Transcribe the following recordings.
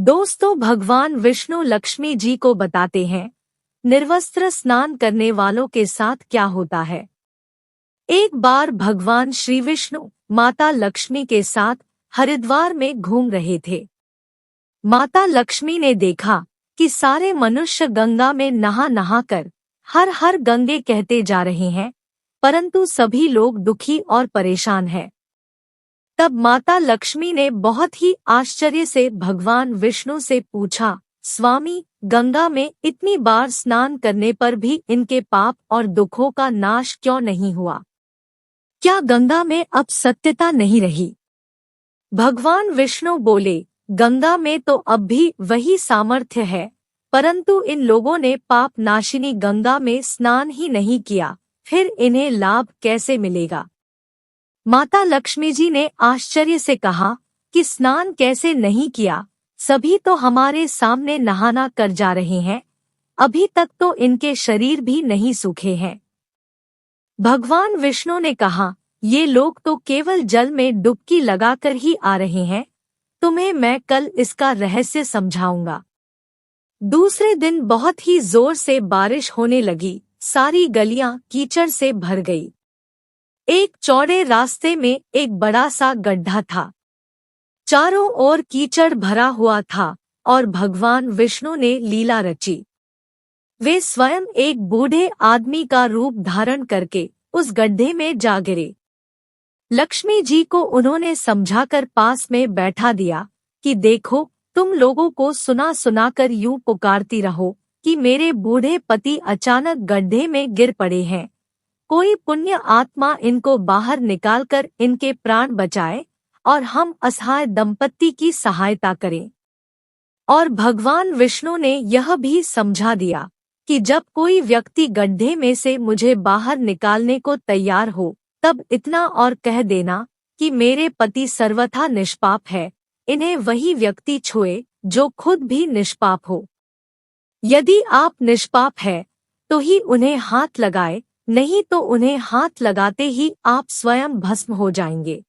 दोस्तों, भगवान विष्णु लक्ष्मी जी को बताते हैं निर्वस्त्र स्नान करने वालों के साथ क्या होता है। एक बार भगवान श्री विष्णु माता लक्ष्मी के साथ हरिद्वार में घूम रहे थे। माता लक्ष्मी ने देखा कि सारे मनुष्य गंगा में नहा नहा कर हर हर गंगे कहते जा रहे हैं, परंतु सभी लोग दुखी और परेशान हैं। तब माता लक्ष्मी ने बहुत ही आश्चर्य से भगवान विष्णु से पूछा, स्वामी, गंगा में इतनी बार स्नान करने पर भी इनके पाप और दुखों का नाश क्यों नहीं हुआ? क्या गंगा में अब सत्यता नहीं रही? भगवान विष्णु बोले, गंगा में तो अब भी वही सामर्थ्य है, परंतु इन लोगों ने पाप नाशिनी गंगा में स्नान ही नहीं किया, फिर इन्हें लाभ कैसे मिलेगा? माता लक्ष्मी जी ने आश्चर्य से कहा कि स्नान कैसे नहीं किया? सभी तो हमारे सामने नहाना कर जा रहे हैं, अभी तक तो इनके शरीर भी नहीं सूखे हैं। भगवान विष्णु ने कहा, ये लोग तो केवल जल में डुबकी लगाकर ही आ रहे हैं, तुम्हें मैं कल इसका रहस्य समझाऊंगा। दूसरे दिन बहुत ही जोर से बारिश होने लगी, सारी गलियां कीचड़ से भर गई। एक चौड़े रास्ते में एक बड़ा सा गड्ढा था। चारों ओर कीचड़ भरा हुआ था और भगवान विष्णु ने लीला रची। वे स्वयं एक बूढ़े आदमी का रूप धारण करके उस गड्ढे में जा गिरे। लक्ष्मी जी को उन्होंने समझाकर पास में बैठा दिया कि देखो, तुम लोगों को सुना सुनाकर यूं पुकारती रहो कि मेरे बूढ़े पति अचानक गड्ढे में गिर पड़े हैं, कोई पुण्य आत्मा इनको बाहर निकालकर इनके प्राण बचाए और हम असहाय दंपत्ति की सहायता करें। और भगवान विष्णु ने यह भी समझा दिया कि जब कोई व्यक्ति गड्ढे में से मुझे बाहर निकालने को तैयार हो, तब इतना और कह देना कि मेरे पति सर्वथा निष्पाप है, इन्हें वही व्यक्ति छुए जो खुद भी निष्पाप हो। यदि आप निष्पाप है तो ही उन्हें हाथ लगाए, नहीं तो उन्हें हाथ लगाते ही आप स्वयं भस्म हो जाएंगे।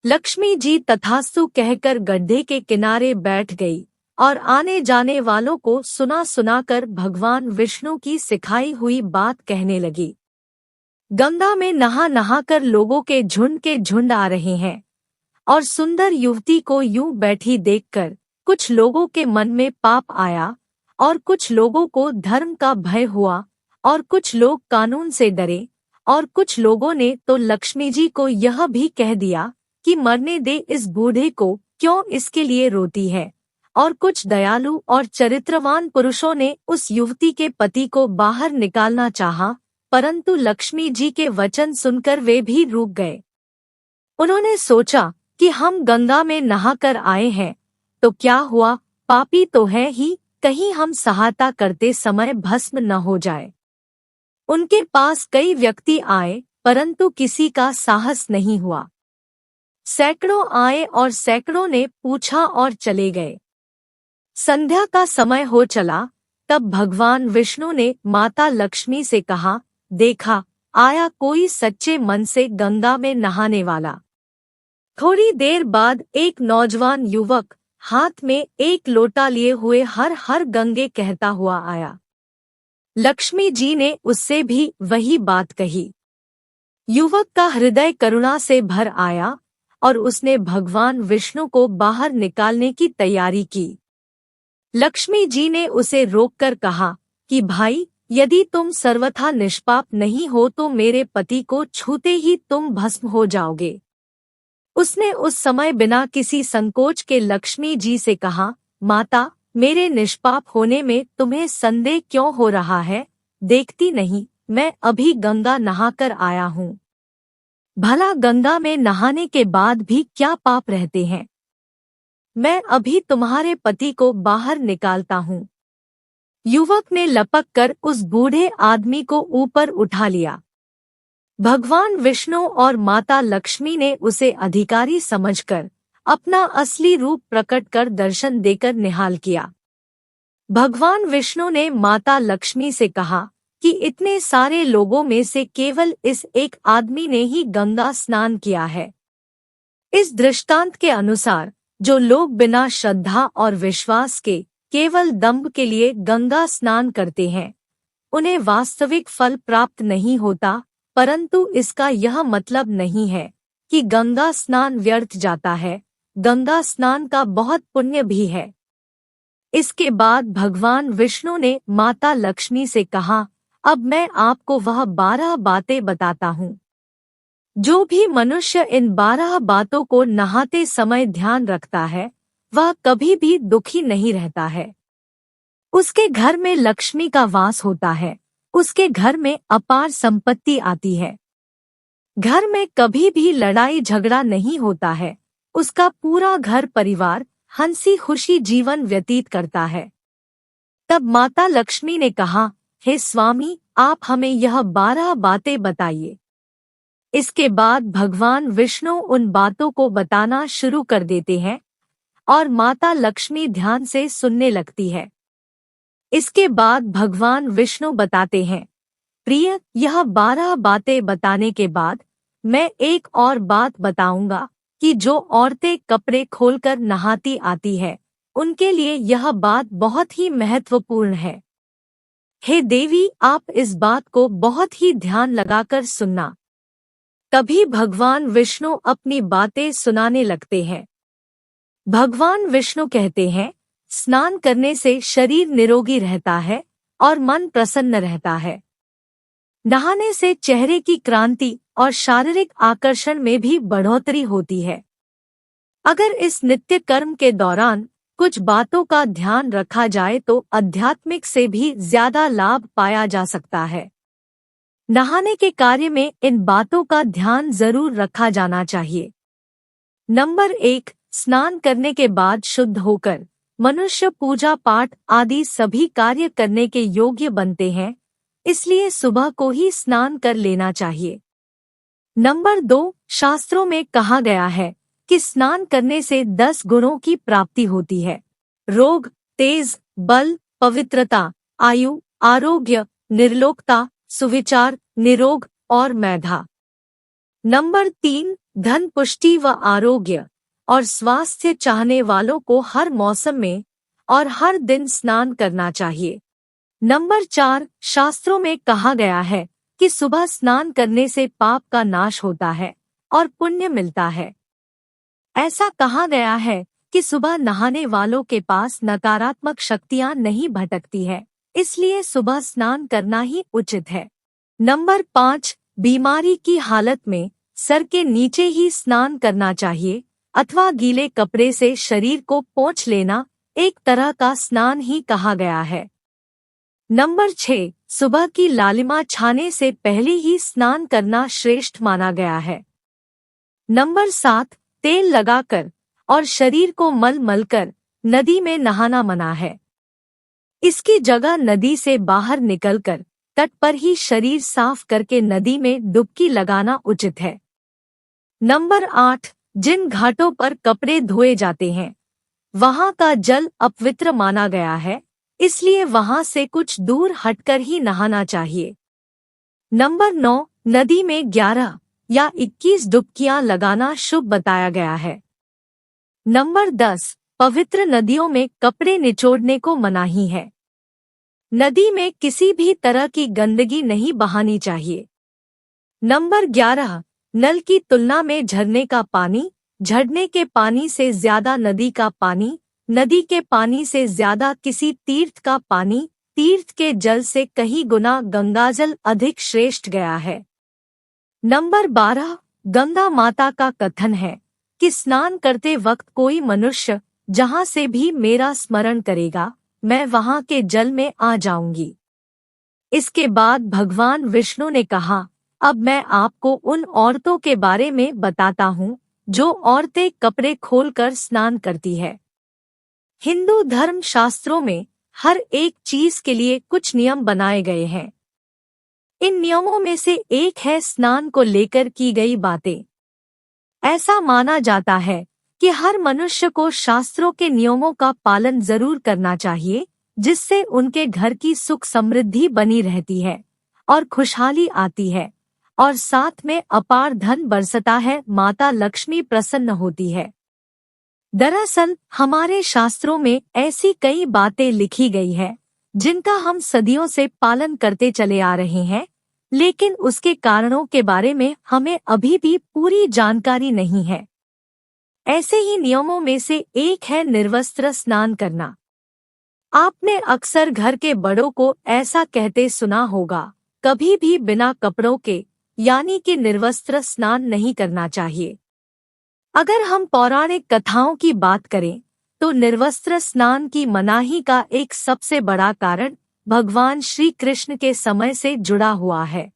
लक्ष्मी जी तथास्तु कहकर गड्ढे के किनारे बैठ गई और आने जाने वालों को सुना सुनाकर भगवान विष्णु की सिखाई हुई बात कहने लगी। गंगा में नहा नहाकर लोगों के झुंड आ रहे हैं और सुंदर युवती को यूं बैठी देखकर कुछ लोगों के मन में पाप आया और कुछ लोगों को धर्म का भय हुआ और कुछ लोग कानून से डरे और कुछ लोगों ने तो लक्ष्मी जी को यह भी कह दिया कि मरने दे इस बूढ़े को, क्यों इसके लिए रोती है। और कुछ दयालु और चरित्रवान पुरुषों ने उस युवती के पति को बाहर निकालना चाहा, परंतु लक्ष्मी जी के वचन सुनकर वे भी रुक गए। उन्होंने सोचा कि हम गंगा में नहाकर आए हैं तो क्या हुआ, पापी तो है ही, कहीं हम सहायता करते समय भस्म न हो जाए। उनके पास कई व्यक्ति आए, परंतु किसी का साहस नहीं हुआ। सैकड़ों आए और सैकड़ों ने पूछा और चले गए। संध्या का समय हो चला, तब भगवान विष्णु ने माता लक्ष्मी से कहा, देखा, आया कोई सच्चे मन से गंगा में नहाने वाला। थोड़ी देर बाद एक नौजवान युवक हाथ में एक लोटा लिए हुए हर हर गंगे कहता हुआ आया। लक्ष्मी जी ने उससे भी वही बात कही। युवक का हृदय करुणा से भर आया और उसने भगवान विष्णु को बाहर निकालने की तैयारी की। लक्ष्मी जी ने उसे रोककर कहा कि भाई, यदि तुम सर्वथा निष्पाप नहीं हो तो मेरे पति को छूते ही तुम भस्म हो जाओगे। उसने उस समय बिना किसी संकोच के लक्ष्मी जी से कहा, माता, मेरे निष्पाप होने में तुम्हें संदेह क्यों हो रहा है? देखती नहीं, मैं अभी गंगा नहाकर आया हूँ। भला गंगा में नहाने के बाद भी क्या पाप रहते हैं? मैं अभी तुम्हारे पति को बाहर निकालता हूँ। युवक ने लपक कर उस बूढ़े आदमी को ऊपर उठा लिया। भगवान विष्णु और माता लक्ष्मी ने उसे अधिकारी समझकर अपना असली रूप प्रकट कर दर्शन देकर निहाल किया। भगवान विष्णु ने माता लक्ष्मी से कहा कि इतने सारे लोगों में से केवल इस एक आदमी ने ही गंगा स्नान किया है। इस दृष्टांत के अनुसार जो लोग बिना श्रद्धा और विश्वास के केवल दंभ के लिए गंगा स्नान करते हैं, उन्हें वास्तविक फल प्राप्त नहीं होता, परंतु इसका यह मतलब नहीं है कि गंगा स्नान व्यर्थ जाता है। गंगा स्नान का बहुत पुण्य भी है। इसके बाद भगवान विष्णु ने माता लक्ष्मी से कहा, अब मैं आपको वह 12 बातें बताता हूँ। जो भी मनुष्य इन 12 बातों को नहाते समय ध्यान रखता है, वह कभी भी दुखी नहीं रहता है। उसके घर में लक्ष्मी का वास होता है, उसके घर में अपार संपत्ति आती है, घर में कभी भी लड़ाई झगड़ा नहीं होता है, उसका पूरा घर परिवार हंसी खुशी जीवन व्यतीत करता है। तब माता लक्ष्मी ने कहा, हे स्वामी, आप हमें यह 12 बातें बताइए। इसके बाद भगवान विष्णु उन बातों को बताना शुरू कर देते हैं और माता लक्ष्मी ध्यान से सुनने लगती है। इसके बाद भगवान विष्णु बताते हैं, प्रिय, यह 12 बातें बताने के बाद मैं एक और बात बताऊंगा कि जो औरतें कपड़े खोलकर नहाती आती है, उनके लिए यह बात बहुत ही महत्वपूर्ण है। हे देवी, आप इस बात को बहुत ही ध्यान लगाकर सुनना। तभी भगवान विष्णु अपनी बातें सुनाने लगते हैं। भगवान विष्णु कहते हैं, स्नान करने से शरीर निरोगी रहता है और मन प्रसन्न रहता है। नहाने से चेहरे की क्रांति और शारीरिक आकर्षण में भी बढ़ोतरी होती है। अगर इस नित्य कर्म के दौरान कुछ बातों का ध्यान रखा जाए तो आध्यात्मिक से भी ज्यादा लाभ पाया जा सकता है। नहाने के कार्य में इन बातों का ध्यान जरूर रखा जाना चाहिए। नंबर 1, स्नान करने के बाद शुद्ध होकर मनुष्य पूजा पाठ आदि सभी कार्य करने के योग्य बनते हैं, इसलिए सुबह को ही स्नान कर लेना चाहिए। नंबर 2, शास्त्रों में कहा गया है कि स्नान करने से 10 गुणों की प्राप्ति होती है। रोग, तेज, बल, पवित्रता, आयु, आरोग्य, निर्लोकता, सुविचार, निरोग और मेधा। नंबर 3, धन, पुष्टि व आरोग्य और स्वास्थ्य चाहने वालों को हर मौसम में और हर दिन स्नान करना चाहिए। नंबर 4, शास्त्रों में कहा गया है कि सुबह स्नान करने से पाप का नाश होता है और पुण्य मिलता है। ऐसा कहा गया है कि सुबह नहाने वालों के पास नकारात्मक शक्तियां नहीं भटकती है, इसलिए सुबह स्नान करना ही उचित है। नंबर 5, बीमारी की हालत में सर के नीचे ही स्नान करना चाहिए अथवा गीले कपड़े से शरीर को पोंछ लेना एक तरह का स्नान ही कहा गया है। नंबर 6, सुबह की लालिमा छाने से पहले ही स्नान करना श्रेष्ठ माना गया है। नंबर 7, तेल लगाकर और शरीर को मल मलकर नदी में नहाना मना है। इसकी जगह नदी से बाहर निकलकर तट पर ही शरीर साफ करके नदी में डुबकी लगाना उचित है। नंबर 8, जिन घाटों पर कपड़े धोए जाते हैं, वहां का जल अपवित्र माना गया है, इसलिए वहां से कुछ दूर हटकर ही नहाना चाहिए। नंबर 9, नदी में 11 या 21 डुबकियां लगाना शुभ बताया गया है। नंबर 10, पवित्र नदियों में कपड़े निचोड़ने को मनाही है। नदी में किसी भी तरह की गंदगी नहीं बहानी चाहिए। नंबर 11, नल की तुलना में झरने का पानी, झरने के पानी से ज्यादा नदी का पानी, नदी के पानी से ज्यादा किसी तीर्थ का पानी, तीर्थ के जल से कहीं गुना गंगाजल अधिक श्रेष्ठ गया है। नंबर 12, गंगा माता का कथन है कि स्नान करते वक्त कोई मनुष्य जहाँ से भी मेरा स्मरण करेगा, मैं वहाँ के जल में आ जाऊंगी। इसके बाद भगवान विष्णु ने कहा, अब मैं आपको उन औरतों के बारे में बताता हूँ जो औरतें कपड़े खोलकर स्नान करती है। हिंदू धर्म शास्त्रों में हर एक चीज के लिए कुछ नियम बनाए गए हैं। इन नियमों में से एक है स्नान को लेकर की गई बातें। ऐसा माना जाता है कि हर मनुष्य को शास्त्रों के नियमों का पालन जरूर करना चाहिए, जिससे उनके घर की सुख समृद्धि बनी रहती है और खुशहाली आती है और साथ में अपार धन बरसता है, माता लक्ष्मी प्रसन्न होती है। दरअसल हमारे शास्त्रों में ऐसी कई बातें लिखी गई है जिनका हम सदियों से पालन करते चले आ रहे हैं, लेकिन उसके कारणों के बारे में हमें अभी भी पूरी जानकारी नहीं है। ऐसे ही नियमों में से एक है निर्वस्त्र स्नान करना। आपने अक्सर घर के बड़ों को ऐसा कहते सुना होगा, कभी भी बिना कपड़ों के यानी कि निर्वस्त्र स्नान नहीं करना चाहिए। अगर हम पौराणिक कथाओं की बात करें तो निर्वस्त्र स्नान की मनाही का एक सबसे बड़ा कारण भगवान श्री कृष्ण के समय से जुड़ा हुआ है।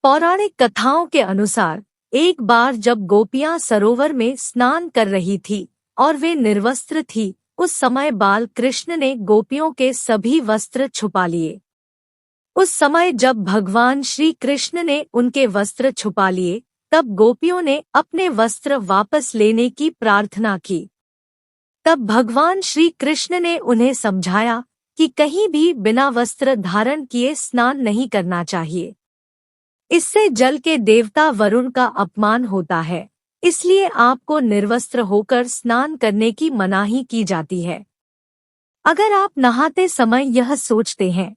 पौराणिक कथाओं के अनुसार एक बार जब गोपियां सरोवर में स्नान कर रही थी और वे निर्वस्त्र थी, उस समय बाल कृष्ण ने गोपियों के सभी वस्त्र छुपा लिए। उस समय जब भगवान श्री कृष्ण ने उनके वस्त्र छुपा लिए, तब गोपियों ने अपने वस्त्र वापस लेने की प्रार्थना की। तब भगवान श्री कृष्ण ने उन्हें समझाया कि कहीं भी बिना वस्त्र धारण किए स्नान नहीं करना चाहिए। इससे जल के देवता वरुण का अपमान होता है, इसलिए आपको निर्वस्त्र होकर स्नान करने की मनाही की जाती है। अगर आप नहाते समय यह सोचते हैं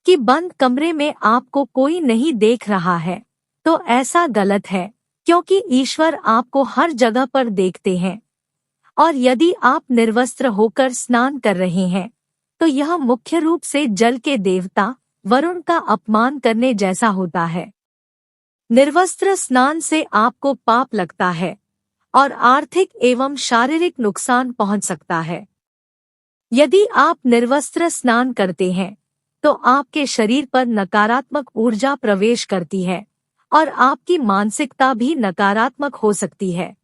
कि बंद कमरे में आपको कोई नहीं देख रहा है, तो ऐसा गलत है, क्योंकि ईश्वर आपको हर जगह पर देखते हैं। और यदि आप निर्वस्त्र होकर स्नान कर रहे हैं, तो यह मुख्य रूप से जल के देवता वरुण का अपमान करने जैसा होता है। निर्वस्त्र स्नान से आपको पाप लगता है और आर्थिक एवं शारीरिक नुकसान पहुंच सकता है। यदि आप निर्वस्त्र स्नान करते हैं तो आपके शरीर पर नकारात्मक ऊर्जा प्रवेश करती है और आपकी मानसिकता भी नकारात्मक हो सकती है।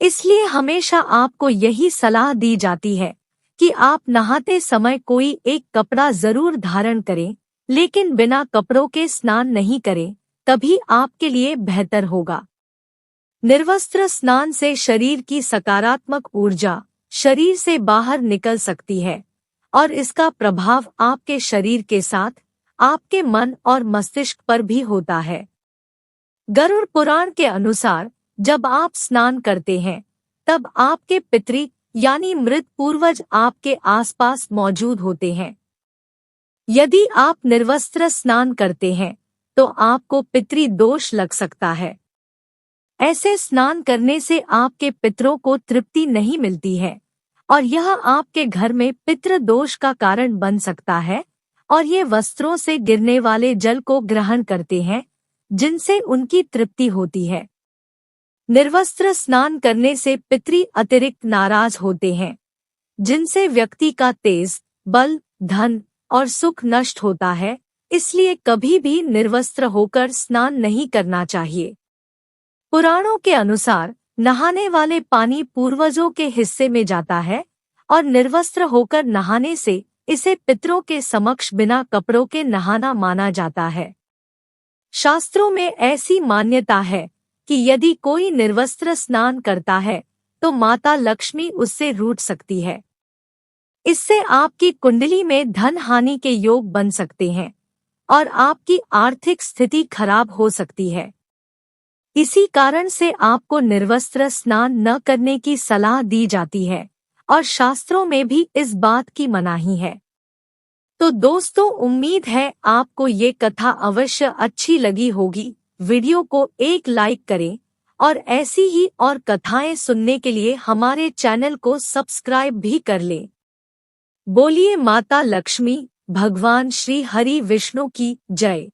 इसलिए हमेशा आपको यही सलाह दी जाती है कि आप नहाते समय कोई एक कपड़ा जरूर धारण करें, लेकिन बिना कपड़ों के स्नान नहीं करें, तभी आपके लिए बेहतर होगा। निर्वस्त्र स्नान से शरीर की सकारात्मक ऊर्जा शरीर से बाहर निकल सकती है और इसका प्रभाव आपके शरीर के साथ आपके मन और मस्तिष्क पर भी होता है। गरुड़ पुराण के अनुसार जब आप स्नान करते हैं, तब आपके पितृ यानी मृत पूर्वज आपके आसपास मौजूद होते हैं। यदि आप निर्वस्त्र स्नान करते हैं तो आपको पितृ दोष लग सकता है। ऐसे स्नान करने से आपके पितरों को तृप्ति नहीं मिलती है और यह आपके घर में पितृ दोष का कारण बन सकता है, और ये वस्त्रों से गिरने वाले जल को ग्रहण करते हैं जिनसे उनकी तृप्ति होती है। निर्वस्त्र स्नान करने से पितृ अतिरिक्त नाराज होते हैं, जिनसे व्यक्ति का तेज, बल, धन और सुख नष्ट होता है। इसलिए कभी भी निर्वस्त्र होकर स्नान नहीं करना चाहिए। पुराणों के अनुसार नहाने वाले पानी पूर्वजों के हिस्से में जाता है और निर्वस्त्र होकर नहाने से इसे पितरों के समक्ष बिना कपड़ों के नहाना माना जाता है। शास्त्रों में ऐसी मान्यता है कि यदि कोई निर्वस्त्र स्नान करता है तो माता लक्ष्मी उससे रूठ सकती है। इससे आपकी कुंडली में धन हानि के योग बन सकते हैं और आपकी आर्थिक स्थिति खराब हो सकती है। इसी कारण से आपको निर्वस्त्र स्नान न करने की सलाह दी जाती है और शास्त्रों में भी इस बात की मनाही है। तो दोस्तों, उम्मीद है आपको ये कथा अवश्य अच्छी लगी होगी। वीडियो को एक लाइक करें और ऐसी ही और कथाएं सुनने के लिए हमारे चैनल को सब्सक्राइब भी कर लें। बोलिए माता लक्ष्मी, भगवान श्री हरि विष्णु की जय।